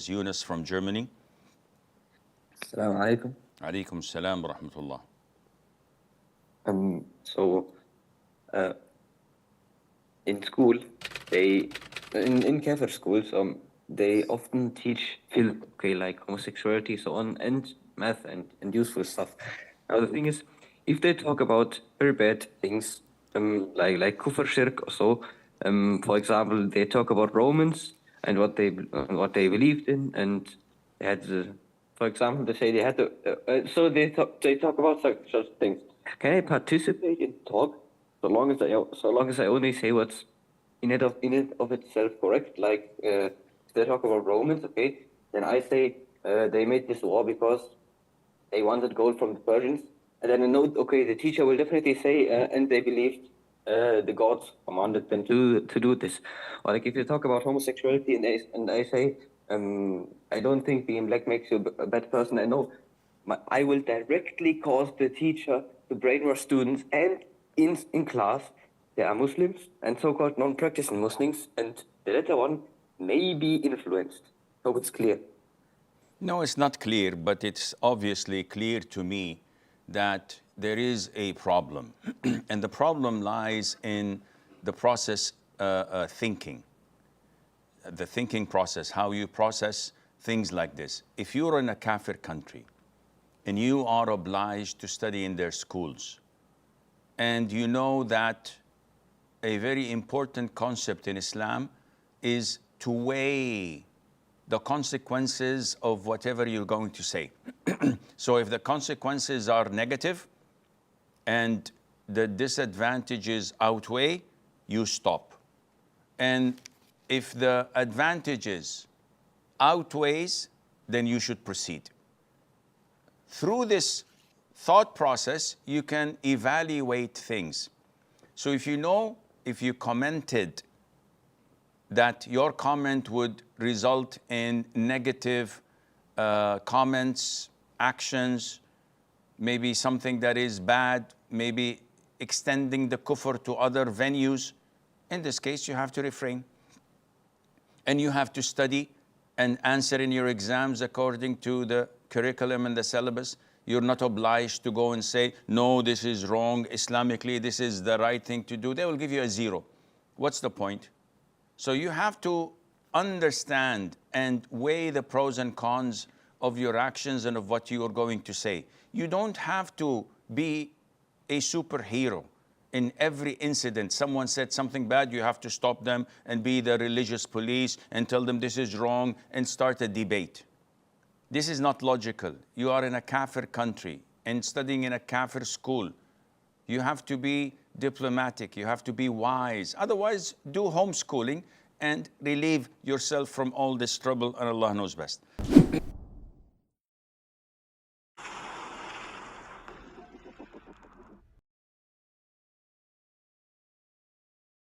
Yunus from Germany. Assalamu alaikum. Alaikum salam wa rahmatullah. In school, in Kafir schools, they often teach film, like homosexuality, so on, and math and useful stuff. Now the thing is, if they talk about very bad things, like Kufr, shirk or so, for example, they talk about Romans and what they believed in, and they had for example, they say they had to. They talk about such things. Can I participate in talk so long as I only say what's in it of itself correct? Like if they talk about Romans, okay, then I say they made this war because they wanted gold from the Persians, and then I know, okay, the teacher will definitely say and they believed the gods commanded them to do this. Or like if you talk about homosexuality and I say I don't think being black makes you a bad person. I know I will directly cause the teacher to brainwash students, and in class there are Muslims and so-called non-practicing Muslims, and the latter one may be influenced. Hope it's clear. No, it's not clear, but it's obviously clear to me that there is a problem. And the problem lies in the process thinking. The thinking process, how you process things like this. If you're in a Kafir country and you are obliged to study in their schools, and you know that a very important concept in Islam is to weigh the consequences of whatever you're going to say. So if the consequences are negative and the disadvantages outweigh, you stop. And if the advantages outweighs, then you should proceed. Through this thought process, you can evaluate things. So if you commented that your comment would result in negative comments, actions, maybe something that is bad, maybe extending the kufr to other venues, in this case, you have to refrain. And you have to study and answer in your exams according to the curriculum and the syllabus. You're not obliged to go and say, no, this is wrong, Islamically, this is the right thing to do. They will give you a 0. What's the point? So you have to understand and weigh the pros and cons of your actions and of what you are going to say. You don't have to be a superhero. In every incident, someone said something bad, you have to stop them and be the religious police and tell them this is wrong and start a debate. This is not logical. You are in a Kafir country and studying in a Kafir school. You have to be diplomatic, you have to be wise. Otherwise, do homeschooling and relieve yourself from all this trouble, and Allah knows best.